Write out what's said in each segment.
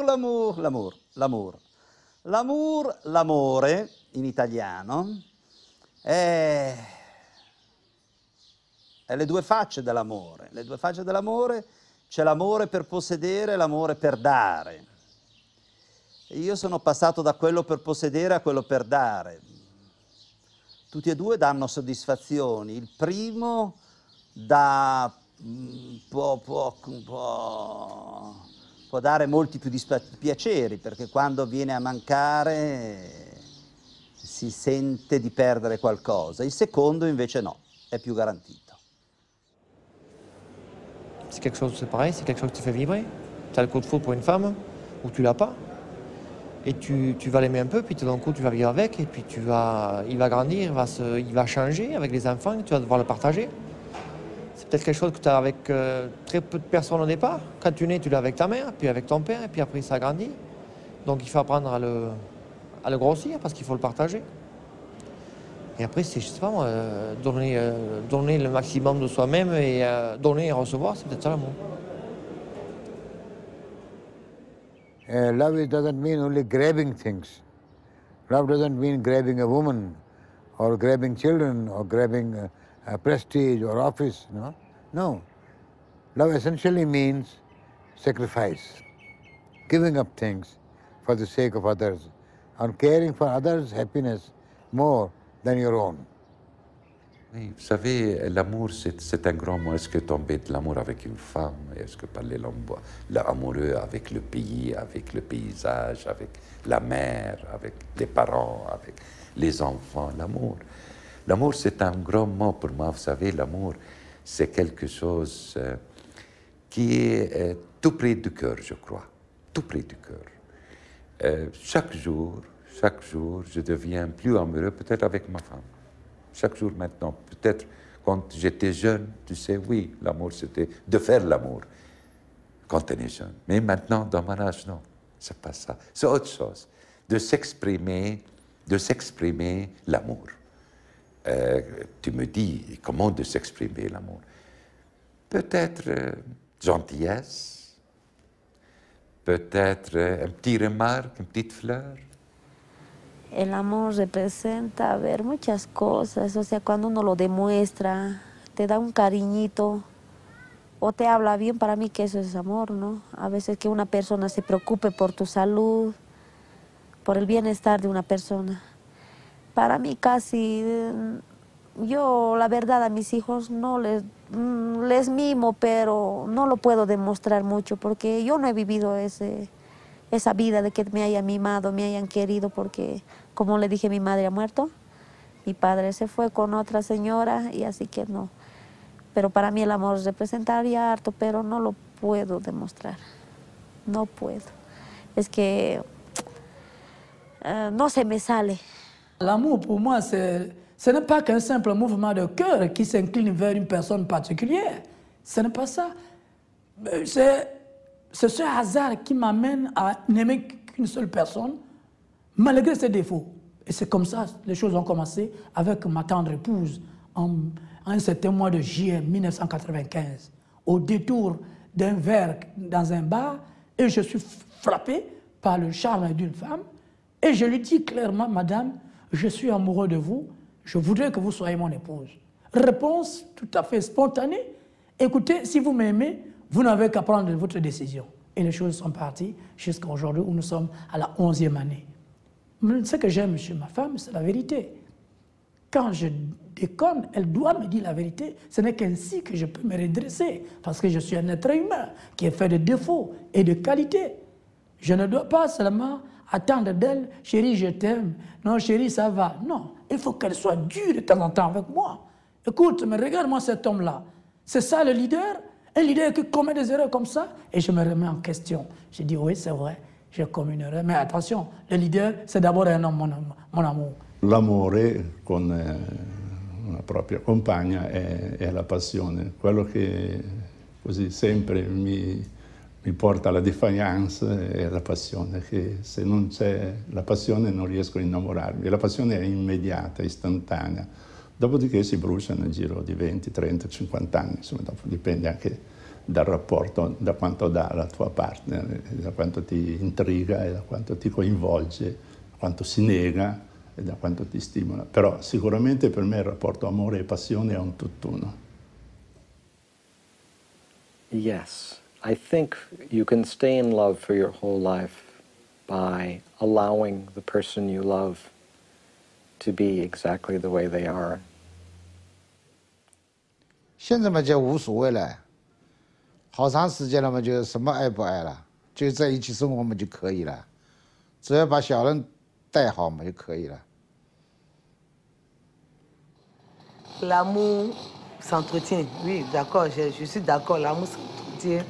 l'amour, l'amour, l'amour. L'amour, l'amore, in italiano, è le due facce dell'amore. Le due facce dell'amore, c'è l'amore per possedere e l'amore per dare. E io sono passato da quello per possedere a quello per dare. Tutti e due danno soddisfazioni. Il primo può dare molti più piaceri, perché quando viene a mancare si sente di perdere qualcosa. Il secondo invece no, è più garantito. C'est quelque chose, c'est pareil, c'est quelque chose qui te fait vibrer. Tu as le coup de foudre pour une femme, ou tu l'as pas. Et tu vas l'aimer un peu, puis tout d'un coup tu vas vivre avec, et puis il va grandir, il va changer avec les enfants, et tu vas devoir le partager. C'est peut-être quelque chose que tu as avec très peu de personnes au départ. Quand tu nais, tu l'as avec ta mère, puis avec ton père, et puis après ça grandit. Donc il faut apprendre à le grossir, parce qu'il faut le partager. Et après, c'est, je sais pas moi, donner le maximum de soi-même, et donner et recevoir, c'est peut-être ça l'amour. Love doesn't mean only grabbing things. Love doesn't mean grabbing a woman, or grabbing children, or grabbing prestige or office. No. Love essentially means sacrifice, giving up things for the sake of others, and caring for others' happiness more than your own. Oui, vous savez, l'amour, c'est un grand mot. Est-ce que tomber de l'amour avec une femme? Est-ce que parler l'amoureux avec le pays, avec le paysage, avec la mère, avec les parents, avec les enfants? L'amour, c'est un grand mot pour moi. Vous savez, l'amour, c'est quelque chose qui est tout près du cœur, je crois. Tout près du cœur. Chaque jour, je deviens plus amoureux, peut-être avec ma femme. Chaque jour maintenant. Peut-être quand j'étais jeune, tu sais, oui, l'amour, c'était de faire l'amour quand on est jeune. Mais maintenant, dans mon âge, non, c'est pas ça. C'est autre chose. De s'exprimer l'amour. Tu me dis, comment de s'exprimer l'amour? Peut-être gentillesse, peut-être une petite remarque, une petite fleur. El amor representa, a ver, muchas cosas, o sea, cuando uno lo demuestra, te da un cariñito o te habla bien, para mí que eso es amor, ¿no? A veces que una persona se preocupe por tu salud, por el bienestar de una persona. Para mí casi, yo la verdad a mis hijos no les mimo, pero no lo puedo demostrar mucho porque yo no he vivido esa vida de que me hayan mimado, me hayan querido, porque, como le dije, mi madre ha muerto, mi padre se fue con otra señora, y así que no. Pero para mí el amor representaría harto, pero no lo puedo demostrar. No puedo. Es que no se me sale. L'amour, pour moi, ce n'est pas qu'un simple mouvement de cœur qui s'incline vers une personne particulière. Ce n'est pas ça. C'est ce hasard qui m'amène à n'aimer qu'une seule personne, malgré ses défauts. Et c'est comme ça que les choses ont commencé avec ma tendre épouse en un certain mois de juillet 1995, au détour d'un verre dans un bar, et je suis frappé par le charme d'une femme, et je lui dis clairement, madame, je suis amoureux de vous, je voudrais que vous soyez mon épouse. Réponse tout à fait spontanée, écoutez, si vous m'aimez, vous n'avez qu'à prendre votre décision. Et les choses sont parties jusqu'à aujourd'hui où nous sommes à la 11e année. Ce que j'aime chez ma femme, c'est la vérité. Quand je déconne, elle doit me dire la vérité. Ce n'est qu'ainsi que je peux me redresser, parce que je suis un être humain qui est fait de défauts et de qualités. Je ne dois pas seulement attendre d'elle, chérie, je t'aime, non, chérie, ça va. Non, il faut qu'elle soit dure de temps en temps avec moi. Écoute, mais regarde-moi cet homme-là. C'est ça le leader? Un leader qui commet des erreurs comme ça? Et je me remets en question. Je dis, oui, c'est vrai, j'ai commis une erreur. Mais attention, le leader, c'est d'abord un homme, mon amour. L'amore con una propria compagna è la passione. Quello che così sempre mi porta alla défaillance è la passione, che se non c'è la passione non riesco a innamorarmi. La passione è immediata, istantanea. Dopodiché si brucia nel giro di 20, 30, 50 anni, insomma, dopo dipende anche dal rapporto, da quanto dà la tua partner, da quanto ti intriga e da quanto ti coinvolge, da quanto si nega e da quanto ti stimola. Però sicuramente per me il rapporto amore e passione è un tutt'uno. Yes, I think you can stay in love for your whole life by allowing the person you love to be exactly the way they are. 现在嘛就无所谓了，好长时间了嘛，就什么爱不爱了，就在一起生活嘛就可以了，只要把小人带好嘛就可以了。L'amour s'entretient, oui, d'accord, je suis d'accord, l'amour s'entretient,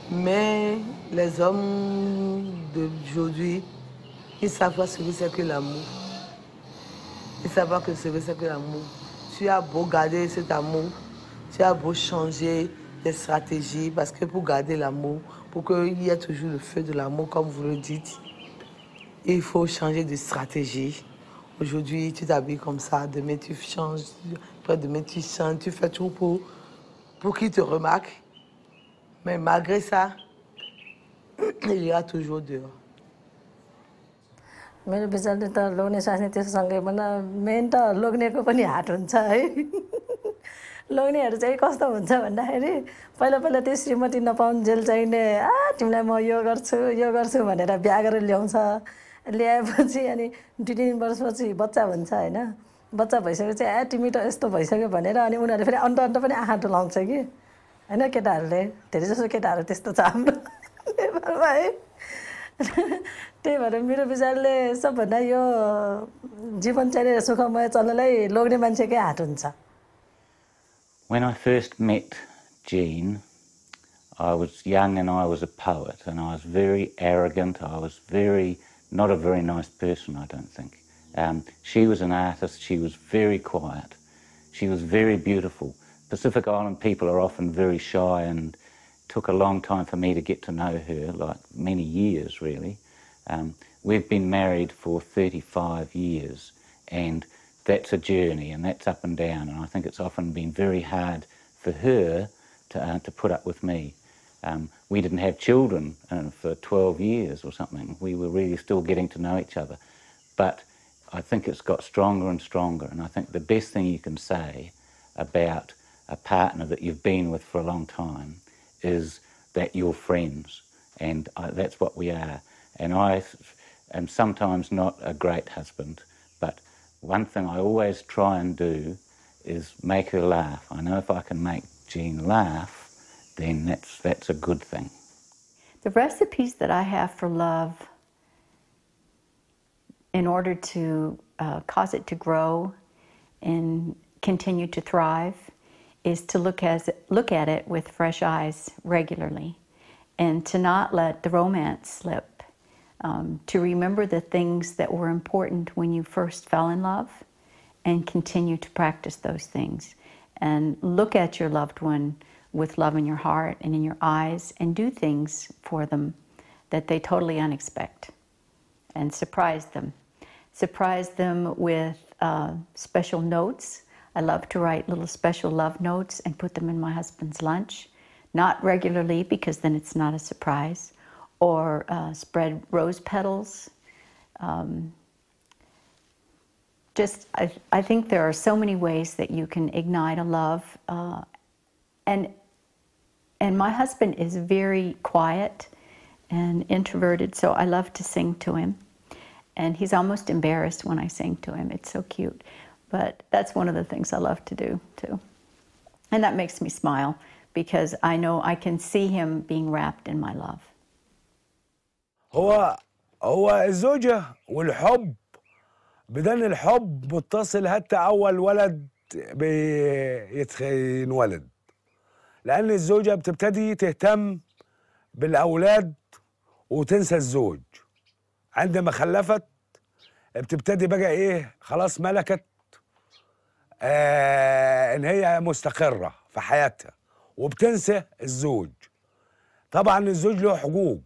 mais les hommes d'aujourd'hui, ils savent pas ce que c'est que l'amour. Ils savent pas ce que c'est que l'amour. Tu as beau garder cet amour, tu as beau changer tes stratégies, parce que pour garder l'amour, pour qu'il y ait toujours le feu de l'amour, comme vous le dites, il faut changer de stratégie. Aujourd'hui, tu t'habilles comme ça, demain tu changes, après demain tu chantes, tu fais tout pour qu'ils te remarquent. Mais malgré ça, il y a toujours dehors. मेरो विचारले त लोग्ने स्वास्नी त्यसोसँगै main त लोग्नेको पनि हात हुन्छ है। लोग्नेहरू चाहिँ कस्तो हुन्छ भन्दाखेरि पहिला पहिला त्यो श्रीमती नपाउन्जेल चाहिने तिमीलाई म यो गर्छु भनेर बिहा गरेर ल्याउँछ। ल्याएपछि अनि 2-3 वर्षपछि बच्चा हुन्छ हैन। बच्चा भइसकेपछि तिमी त यस्तो भइसक्यो भनेर अनि उनीहरूले फेरि अन्त पनि आँखा डुलाउँछ कि हैन। केटाहरूले धेरै जसो केटाहरू त्यस्तो छ हाम्रो नेपालमा है। त्यही भएर मेरो विचारले सबभन्दा यो जीवनचर्या सुखमय चल्नलाई लोग्ने मान्छेकै हात हुन्छ। When I first met Jean, I was young and I was a poet and I was very arrogant. I was not a very nice person, I don't think. She was an artist. She was very quiet. She was very beautiful. Pacific Island people are often very shy and took a long time for me to get to know her, like many years really. We've been married for 35 years and that's a journey and that's up and down, and I think it's often been very hard for her to put up with me. We didn't have children for 12 years or something. We were really still getting to know each other. But I think it's got stronger and stronger, and I think the best thing you can say about a partner that you've been with for a long time is that you're friends, and that's what we are. And I am sometimes not a great husband, but one thing I always try and do is make her laugh. I know if I can make Jean laugh, then that's a good thing. The recipes that I have for love, in order to cause it to grow and continue to thrive, is to look at it with fresh eyes regularly, and to not let the romance slip. To remember the things that were important when you first fell in love and continue to practice those things. And look at your loved one with love in your heart and in your eyes and do things for them that they totally unexpect. And surprise them. Surprise them with special notes. I love to write little special love notes and put them in my husband's lunch. Not regularly, because then it's not a surprise. Or spread rose petals. I think there are so many ways that you can ignite a love. And my husband is very quiet and introverted, so I love to sing to him. And he's almost embarrassed when I sing to him. It's so cute. But that's one of the things I love to do, too. And that makes me smile, because I know I can see him being wrapped in my love. هو الزوجة والحب، بدل الحب متصل حتى أول ولد بينولد، لأن الزوجة بتبتدي تهتم بالأولاد وتنسى الزوج. عندما خلفت بتبتدي بقى إيه، خلاص ملكت إن هي مستقرة في حياتها وبتنسى الزوج. طبعا الزوج له حقوق،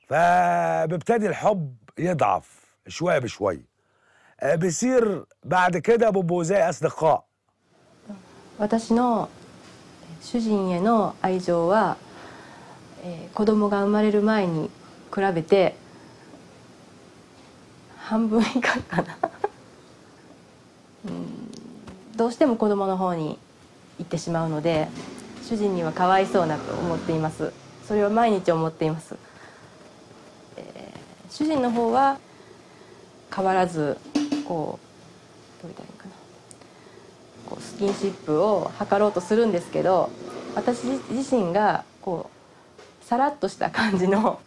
فبيبتدي الحب يضعف شوية بشوية. بيصير بعد كده بيبقوا زي أصدقاء. 私の主人への愛情は、子供が生まれる前に比べて半分以下かなどうしても子供の方に行ってしまうので、主人にはかわいそうなと思っています。それは毎日思っています。主人の方は変わらずこうどう言ったらいいかな、こうスキンシップを図ろうとするんですけど、私自身がこうさらっとした感じの、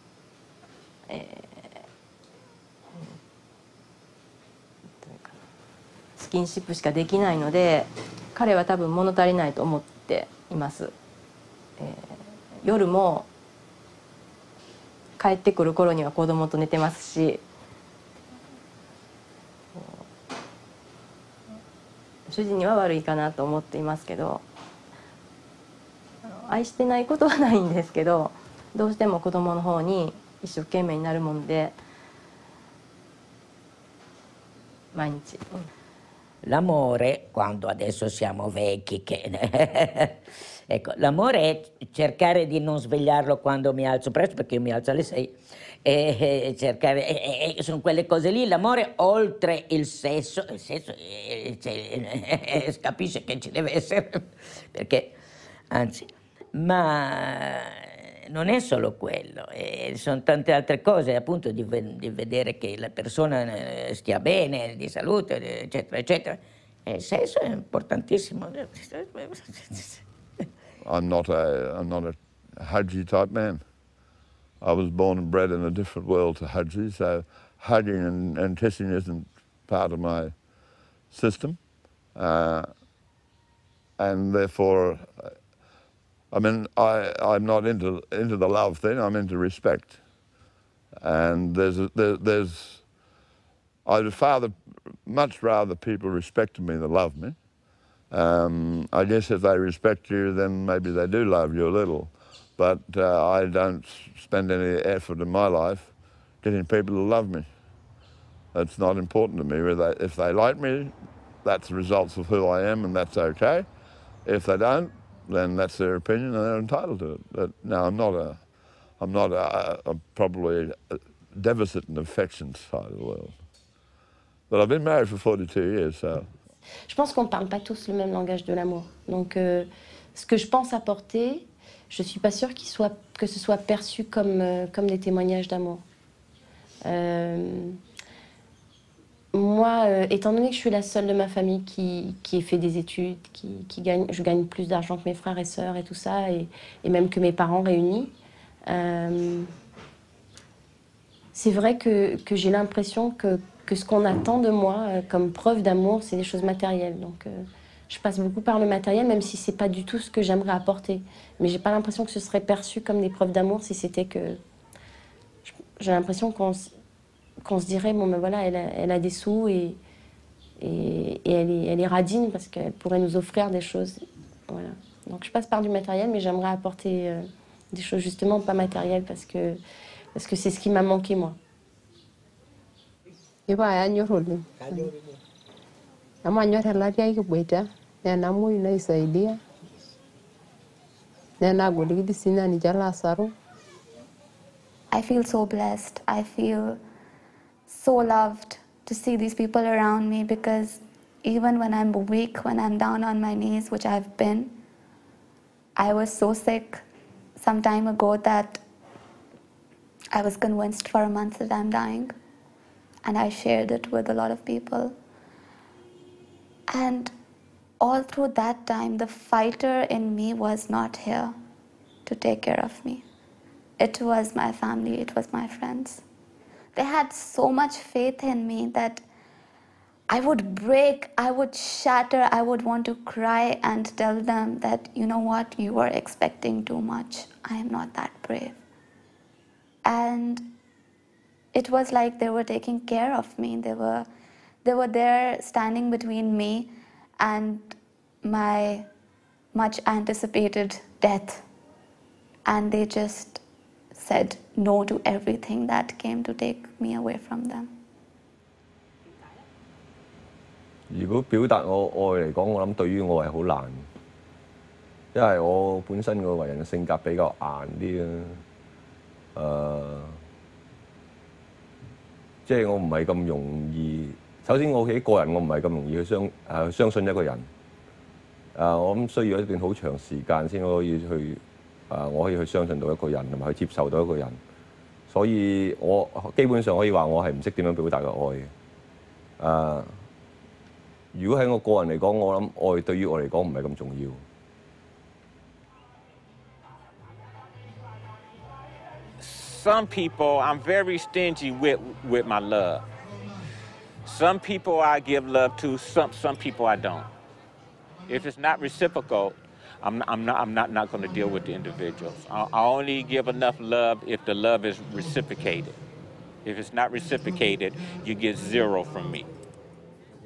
スキンシップしかできないので、彼は多分物足りないと思っています。夜も帰ってくる頃には子供と寝てますし、主人には悪いかなと思っていますけど、愛してないことはないんですけど、どうしても子供の方に一生懸命になるもんで、毎日。L'amore, quando adesso siamo vecchi, ecco, l'amore è cercare di non svegliarlo quando mi alzo presto, perché io mi alzo alle 6, e cercare, sono quelle cose lì, l'amore oltre il sesso capisce che ci deve essere, perché, anzi, ma non è solo quello, sono tante altre cose, appunto di vedere che la persona stia bene, di salute, eccetera, eccetera. Il sesso è importantissimo. I'm not a Haji type man. I was born and bred in a different world to Haji, so hugging and kissing isn't part of my system, and therefore. I mean, I'm not into the love thing. I'm into respect, and I'd much rather people respected me than loved me. I guess if they respect you, then maybe they do love you a little, but I don't spend any effort in my life getting people to love me. That's not important to me. If they like me, that's the results of who I am, and that's okay. If they don't, then that's their opinion and they're entitled to it. But no, I'm not probably a deficit in affection side of the world. But I've been married for 42 years, so. Je pense qu'on ne parle pas tous le même langage de l'amour. Donc, ce que je pense apporter, je ne suis pas sûre que ce soit perçu comme des témoignages d'amour. Moi, étant donné que je suis la seule de ma famille qui ait fait des études, je gagne plus d'argent que mes frères et sœurs et tout ça, et même que mes parents réunis, c'est vrai que j'ai l'impression que ce qu'on attend de moi comme preuve d'amour, c'est des choses matérielles. Donc, je passe beaucoup par le matériel, même si c'est pas du tout ce que j'aimerais apporter. Mais j'ai pas l'impression que ce serait perçu comme des preuves d'amour si c'était que... J'ai l'impression qu'on se dirait, bon ben voilà, elle a des sous et elle est radine parce qu'elle pourrait nous offrir des choses. Voilà. Donc je passe par du matériel, mais j'aimerais apporter des choses justement pas matérielles parce que c'est ce qui m'a manqué moi. I feel so blessed. I feel so loved to see these people around me, because even when I'm weak, when I'm down on my knees, which I've been, I was so sick some time ago that I was convinced for a month that I'm dying, and I shared it with a lot of people. And all through that time, the fighter in me was not here to take care of me. It was my family, it was my friends. They had so much faith in me that I would break, I would shatter, I would want to cry and tell them that, you know what, you are expecting too much. I am not that brave. And it was like they were taking care of me. They were there standing between me and my much anticipated death. And they just said no to everything that came to take me away from them. 如果表達我愛嚟講，我諗對於我係好難。因為我本身個為人嘅性格比較硬啲即係我唔係咁容易。首先我喺個人我唔係咁容易去相信一個人。我諗需要一段好長時間先可以去我可以去相信到一個人同埋去接受到一個人。所以我基本上可以話我係唔識點樣表達個愛嘅。如果喺我個人嚟講，我諗愛對於我嚟講唔係咁重要。Some people, I'm very stingy with my love. Some people I give love to, some people I don't. If it's not reciprocal, I'm not going to deal with the individuals. I only give enough love if the love is reciprocated. If it's not reciprocated, you get 0 from me.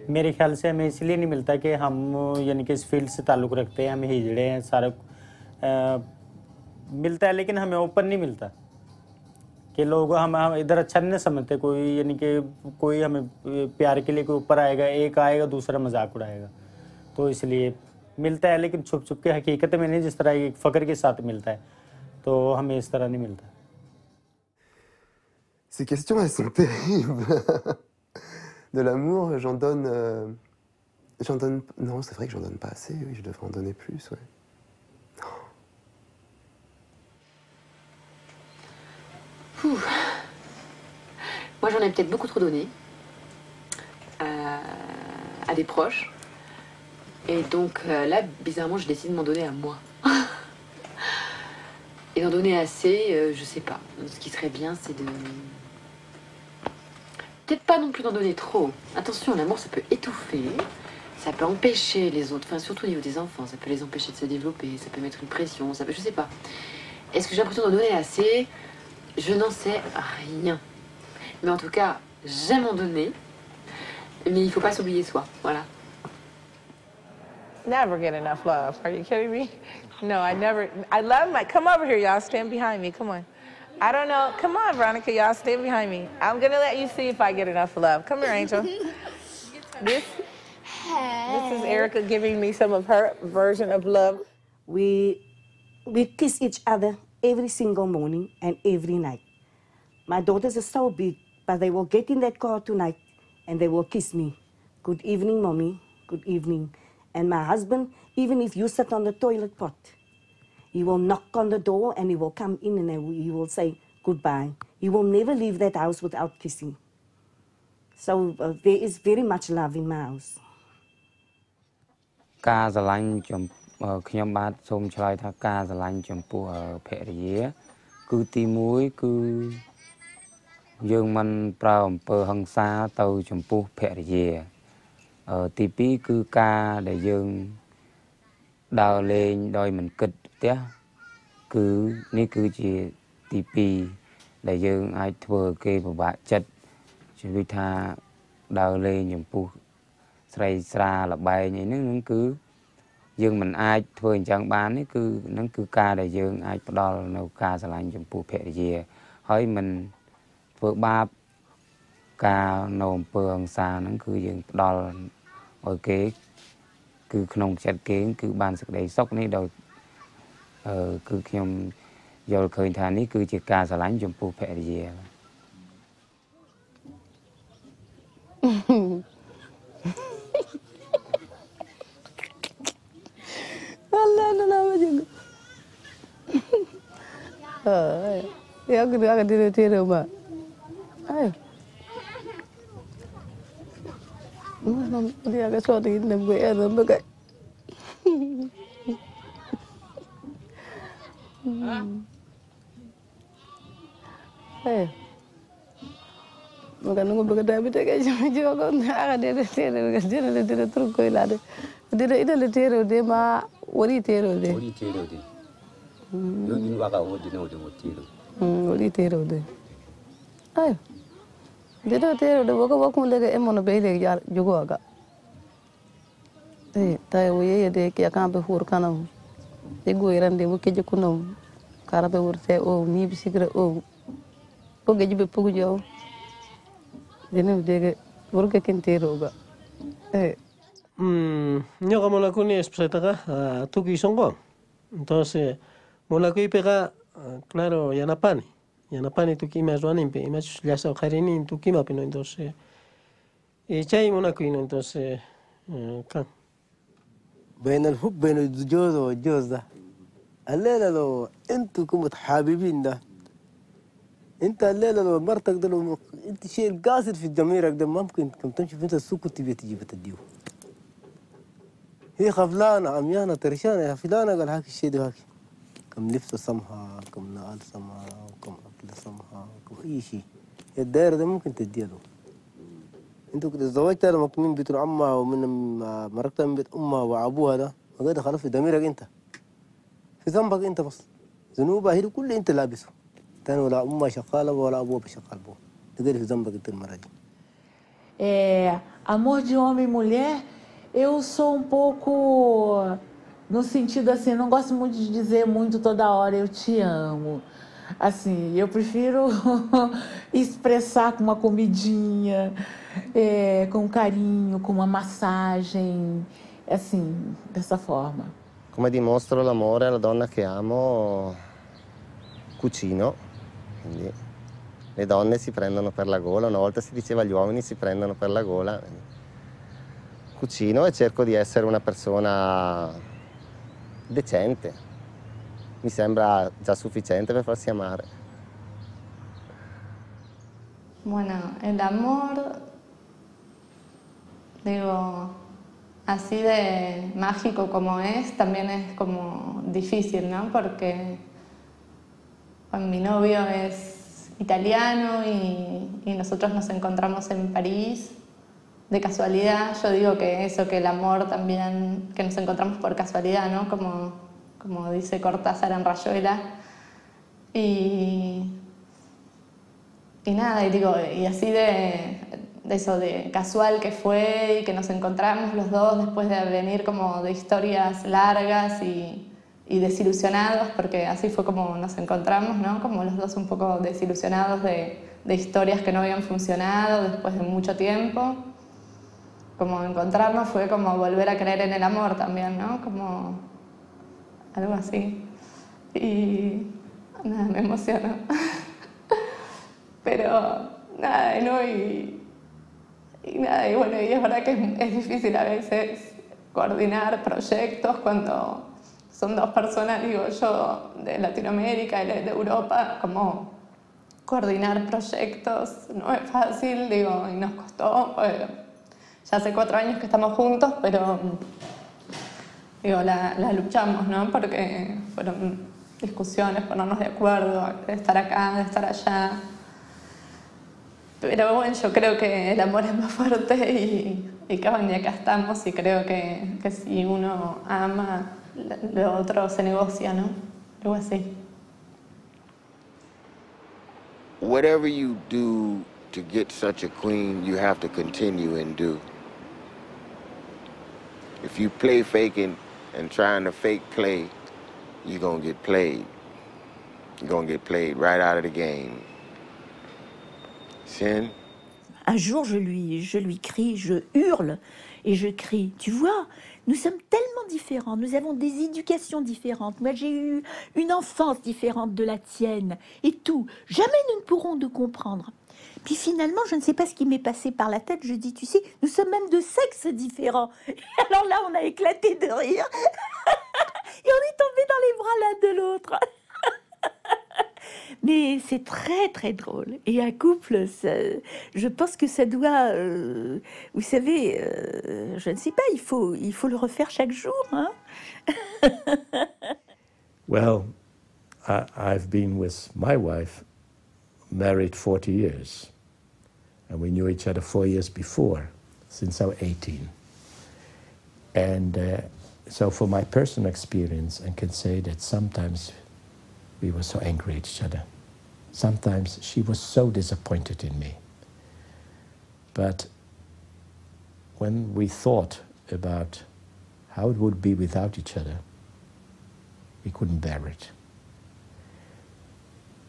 मेरे ख्याल से हमें इसलिए नहीं मिलता कि हम यानी कि इस फील्ड से ताल्लुक़ रखते हैं, हम हिजड़े हैं, सारा मिलता है लेकिन हमें ओपन नहीं मिलता कि लोग हम इधर अच्छा नहीं समझते। कोई यानी कि कोई हमें प्यार के लिए कोई ऊपर आएगा, एक आएगा दूसरा मजाक उड़ाएगा, तो इसलिए मिलता है लेकिन छुप छुप के हकीकत में नहीं, जिस तरह एक फ़ख्र के साथ मिलता है, तो हमें इस तरह नहीं मिलता। Ces questions, elles sont terribles. De l'amour, j'en donne... Non, c'est vrai que j'en donne pas assez, oui, je devrais en donner plus, ouais. Moi, j'en ai peut-être beaucoup trop donné à des proches. Et donc là, bizarrement, je décide de m'en donner à moi. Et d'en donner assez, je sais pas. Ce qui serait bien, c'est de... Peut-être pas non plus d'en donner trop. Attention, l'amour, ça peut étouffer, ça peut empêcher les autres, enfin surtout au niveau des enfants, ça peut les empêcher de se développer, ça peut mettre une pression, ça peut... Je sais pas. Est-ce que j'ai l'impression d'en donner assez? Je n'en sais rien. Mais en tout cas, j'aime en donner, mais il faut pas s'oublier soi, voilà. Never get enough love. Are you kidding me? No, I never. I love my. Come over here, y'all. Stand behind me. Come on. I don't know. Come on, Veronica. Y'all stand behind me. I'm gonna let you see if I get enough love. Come here, Angel. This is Erica giving me some of her version of love. We kiss each other every single morning and every night. My daughters are so big, but they will get in that car tonight and they will kiss me. Good evening, Mommy. Good evening. And my husband, even if you sit on the toilet pot, he will knock on the door and he will come in and he will say goodbye. He will never leave that house without kissing. So there is very much love in my house. ការស្រឡាញ់ខ្ញុំបាទសូមឆ្លើយថាការស្រឡាញ់ចំពោះភរិយាគឺទី1គឺយើងមិនប្រើអំពើហិង្សាទៅចំពោះភរិយា ទី2គឺការដែលយើងដើរលេងដោយមិនគិតផ្ទះគឺនេះគឺជាទី2ដែលយើងអាចធ្វើឲ្យគេពិបាកចិត្តជាដូចថាដើរលេងចំពោះស្រីស្រាល្បែងអីហ្នឹងគឺយើងមិនអាចធ្វើអញ្ចឹងបាននេះគឺហ្នឹងគឺការដែលយើងអាចផ្ដល់នៅការស្រឡាញ់ចំពោះភរិយាហើយមិនធ្វើបាបការនៅអំពើហិង្សាហ្នឹងគឺយើងផ្ដល់ឲ្យគេគឺក្នុងចិត្តគេគឺបានសេចក្តីសុខនេះដោយគឺខ្ញុំយល់ឃើញថានេះគឺជាការស្រឡាញ់ចំពោះភរិយា Allah nama juga. Ya aku akan tiru mbak. Ayo. Dia agak suatu ini dan gue ada mbak. Ayo. Makan nunggu berkata tapi tak kayak cuma kan ada dia terus kau ilade. Dia itu tiru dia mah wali tiru dia. Wali tiru dia. Ini waga wali tiru. Wali tiru dia. Ayo. Dia tiru dia waktu mulai emang beli juga agak. Tahu ya dia kayak kan behur kanam. Dia gue iran dia bukan je kunam. Karena behur saya mi bisikra Oke juga pugu jauh. Jadi dia buruk kentiru agak. Nyo kamu lakukan ni seperti apa? Tu kisong kong. Entonces, molakui pega, claro, yanapani tu kima juanin pe, ima chuslasa kharini tu kima pino, entonces, y chay molakui no, entonces, kan. بين الحب بين الزوج والجوز ده الليلة لو انتوا متحاببين ده انت الليلة لو مرتك ده لو انت شيء قاصد في جميرك ده ممكن تمشي في انت السوق كنت تجي بتديه هي خفلانة عميانة ترشانة يا فلانة قال هاك الشيء ده هاك كم لبس سمها كم نقال سمها وكم أكل سمها كم أي شيء الدائرة ده ممكن تديه له انتوا كده تزوجت لما من بيت عمها ومن مرتها من بيت امها وابوها ده وقاعد خلاص في ضميرك انت في ذنبك انت بس ذنوبها هي كل انت لابسه تاني ولا امها شغاله ولا ابوها بشغال بو تقدر في ذنبك انت المره دي. Amor de homem e mulher, eu sou um pouco no sentido assim, não gosto muito de dizer muito toda hora eu te amo. Assim, eu prefiro expressar com uma comidinha, com carinho, com uma massagem, assim, dessa forma. Come dimostro l'amore alla donna che amo? Cucino, quindi le donne si prendono per la gola, una volta si diceva gli uomini si prendono per la gola. Cucino e cerco di essere una persona decente. Mi sembra già sufficiente per farsi amare. Bueno, el amor, digo, así de mágico como es, también es como difícil, ¿no? Porque mi novio es italiano y nosotros nos encontramos en París de casualidad. Yo digo que eso, que el amor también, que nos encontramos por casualidad, ¿no? Como dice Cortázar en Rayuela. Y nada, y digo, y así de eso, de casual que fue y que nos encontramos los dos después de venir como de historias largas y desilusionados, porque así fue como nos encontramos, ¿no? Como los dos un poco desilusionados de historias que no habían funcionado después de mucho tiempo. Como encontrarnos fue como volver a creer en el amor también, ¿no? Como algo así. Y nada, me emociono. Pero nada, ¿no? Y nada, y bueno, y es verdad que es difícil a veces coordinar proyectos cuando son dos personas, digo yo, de Latinoamérica y de Europa, como coordinar proyectos no es fácil, digo, y nos costó, pues, ya hace 4 años que estamos juntos, pero digo, la luchamos, ¿no? Porque fueron discusiones, ponernos de acuerdo, de estar acá, de estar allá. Pero bueno, yo creo que el amor es más fuerte y que bueno, y acá estamos y creo que si uno ama, lo otro se negocia, ¿no? Algo así. Whatever you do to get such a queen, you have to continue and do. If you play faking and trying to fake play, you're gonna get played. You're gonna get played right out of the game. Sin? Un jour, je lui crie, je hurle et je crie. Tu vois, nous sommes tellement différents, nous avons des éducations différentes. Moi, j'ai eu une enfance différente de la tienne et tout. Jamais nous ne pourrons nous comprendre. Puis finalement, je ne sais pas ce qui m'est passé par la tête. Je dis, tu sais, nous sommes même de sexes différents. Et alors là, on a éclaté de rire. Et on est tombés dans les bras l'un de l'autre. Mais c'est très très drôle. Et un couple, je pense que ça doit, vous savez, je ne sais pas, il faut le refaire chaque jour. Hein. Well, I've been with my wife, married 40 years. And we knew each other 4 years before, since I was 18. And so for my personal experience, I can say that sometimes we were so angry at each other. Sometimes she was so disappointed in me. But when we thought about how it would be without each other, we couldn't bear it.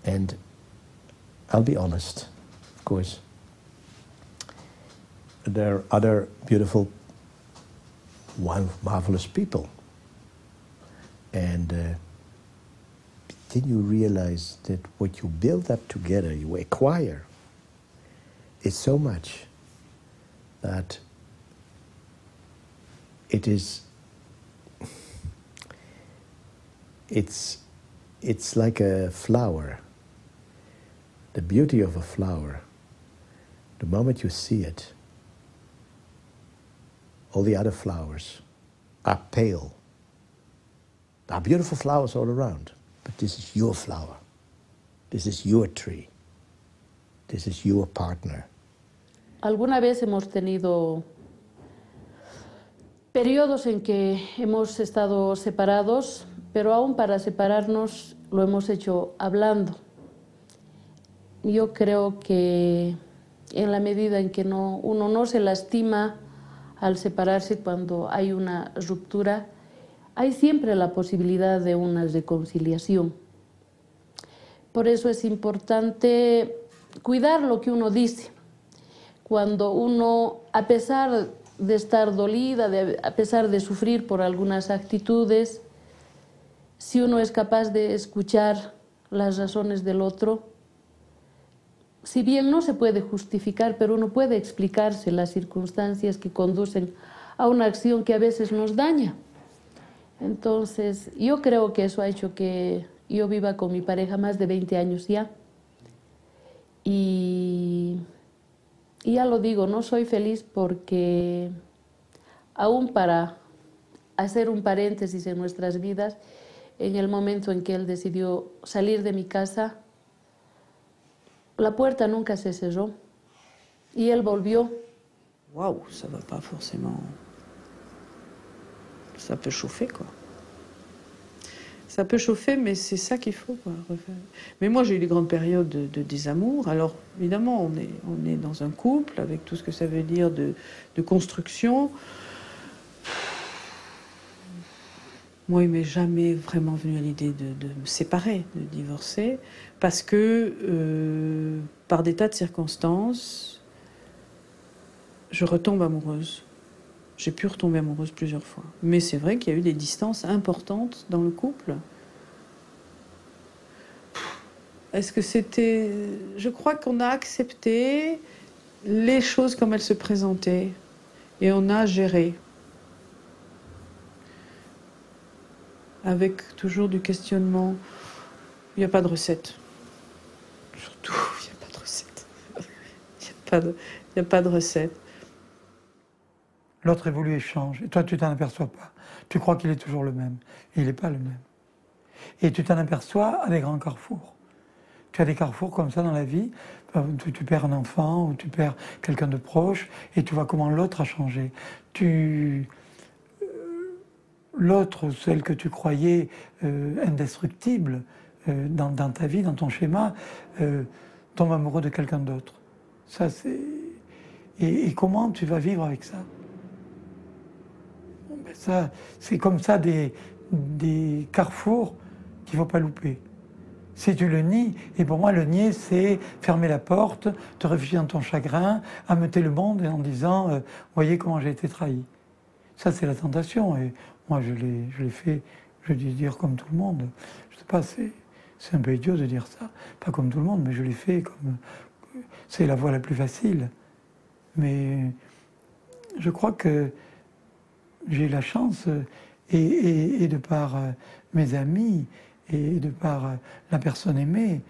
And I'll be honest, of course, there are other beautiful, marvelous people. And then you realize that what you build up together, you acquire, is so much that it's like a flower. The beauty of a flower, the moment you see it, all the other flowers are pale. There are beautiful flowers all around, but this is your flower. This is your tree. This is your partner. Alguna vez hemos tenido periodos en que hemos estado separados, pero aún para separarnos lo hemos hecho hablando. Yo creo que en la medida en que uno no se lastima al separarse cuando hay una ruptura, hay siempre la posibilidad de una reconciliación. Por eso es importante cuidar lo que uno dice. Cuando uno, a pesar de estar dolida, a pesar de sufrir por algunas actitudes, si uno es capaz de escuchar las razones del otro, si bien no se puede justificar, pero uno puede explicarse las circunstancias que conducen a una acción que a veces nos daña. Entonces, yo creo que eso ha hecho que yo viva con mi pareja más de 20 años ya. Y ya lo digo, no soy feliz porque aún para hacer un paréntesis en nuestras vidas, en el momento en que él decidió salir de mi casa, la puerta nunca se cerró y él volvió. Waouh, ça va pas forcément. Ça peut chauffer, quoi. Ça peut chauffer, mais c'est ça qu'il faut, quoi. Mais moi, j'ai eu des grandes périodes de désamour. Alors, évidemment, on est dans un couple, avec tout ce que ça veut dire de construction. Moi, il m'est jamais vraiment venu à l'idée de me séparer, de divorcer, parce que, par des tas de circonstances, je retombe amoureuse. J'ai pu retomber amoureuse plusieurs fois. Mais c'est vrai qu'il y a eu des distances importantes dans le couple. Est-ce que c'était... Je crois qu'on a accepté les choses comme elles se présentaient et on a géré. Avec toujours du questionnement. Il n'y a pas de recette. Surtout, il n'y a pas de recette. Il n'y a pas de recette. L'autre évolue et change, et toi tu t'en aperçois pas. Tu crois qu'il est toujours le même, et il n'est pas le même. Et tu t'en aperçois à des grands carrefours. Tu as des carrefours comme ça dans la vie, tu perds un enfant, ou tu perds quelqu'un de proche, et tu vois comment l'autre a changé. L'autre, celle que tu croyais indestructible dans ta vie, dans ton schéma, tombe amoureux de quelqu'un d'autre. Ça, c'est... Et comment tu vas vivre avec ça? Ça, c'est comme ça des carrefours qu'il ne faut pas louper. Si tu le nies, et pour moi le nier c'est fermer la porte, te réfugier dans ton chagrin, ameuter le monde en disant voyez comment j'ai été trahi. Ça c'est la tentation et moi je l'ai fait, je vais dire comme tout le monde. Je sais pas, c'est un peu idiot de dire ça, pas comme tout le monde, mais je l'ai fait comme... C'est la voie la plus facile. Mais je crois que j'ai eu la chance, et de par mes amis, et de par la personne aimée,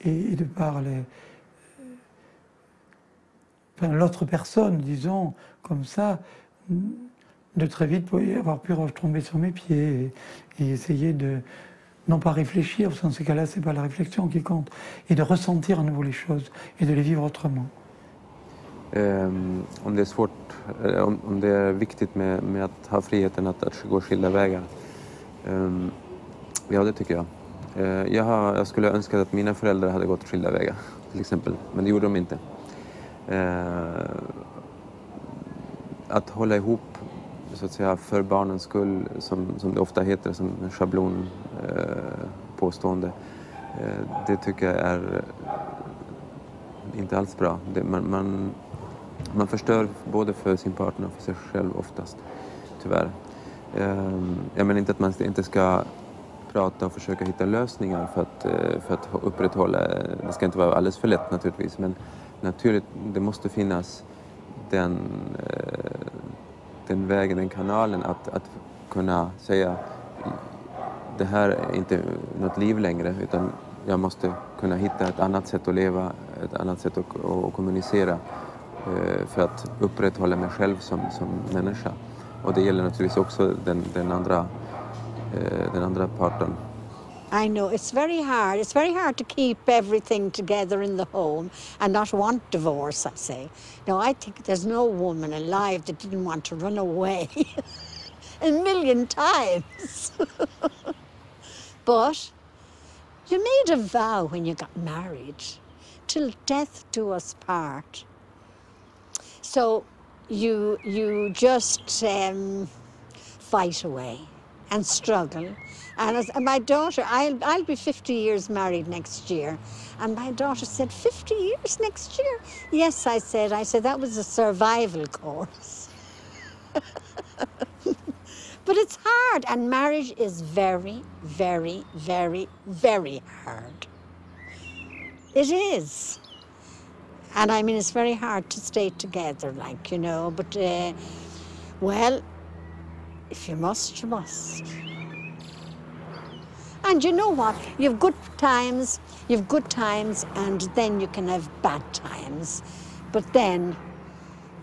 et de par l'autre personne, disons, comme ça, de très vite avoir pu retomber sur mes pieds et essayer de, non pas réfléchir, parce que dans ces cas-là, c'est pas la réflexion qui compte, et de ressentir à nouveau les choses, et de les vivre autrement. Om det är svårt, om det är viktigt med att ha friheten att gå skilda vägar. Ja, det tycker jag. Jag skulle önska att mina föräldrar hade gått skilda vägar, till exempel. Men det gjorde de inte. Att hålla ihop, så att säga, för barnens skull, som det ofta heter, som en schablon påstående. Det tycker jag är inte alls bra. Man förstör både för sin partner och för sig själv oftast, tyvärr. Jag menar inte att man inte ska prata och försöka hitta lösningar för att upprätthålla. Det ska inte vara alldeles för lätt naturligtvis, men naturligt, det måste finnas den vägen, den kanalen att kunna säga det här är inte något liv längre, utan jag måste kunna hitta ett annat sätt att leva, ett annat sätt att kommunicera för att upprätthålla mig själv som människa. Och det gäller naturligtvis också den andra parten. I know it's very hard. It's very hard to keep everything together in the home and not want divorce, I say. No, I think there's no woman alive that didn't want to run away a million times. But you made a vow when you got married, till death do us part. So you just fight away and struggle. And as my daughter, I'll be 50 years married next year. And my daughter said, 50 years next year? Yes, I said, that was a survival course. But it's hard, and marriage is very, very, very, very hard. It is. And I mean, it's very hard to stay together, like, you know, but, well, if you must, you must. And you know what? You've good times, and then you can have bad times. But then,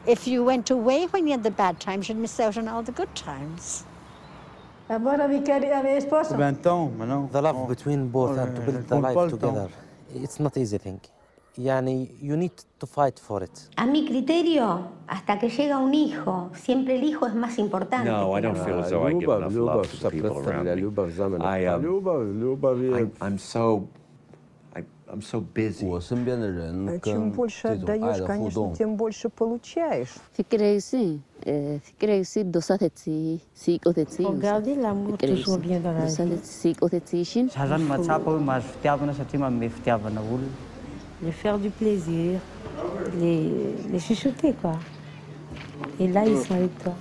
if you went away when you had the bad times, you'd miss out on all the good times. The love between both and to build the life together, it's not easy thing. You need to fight for it. A mi criterio, hasta que llega un hijo, siempre el hijo es más importante. No, I don't feel as though I give enough love to the people around me. I'm so busy. Чем больше отдаешь, конечно, тем больше получаешь. Regardez, l'amour toujours vient dans la vie. Les faire du plaisir, les chuchoter, quoi. Et là, ils sont avec toi.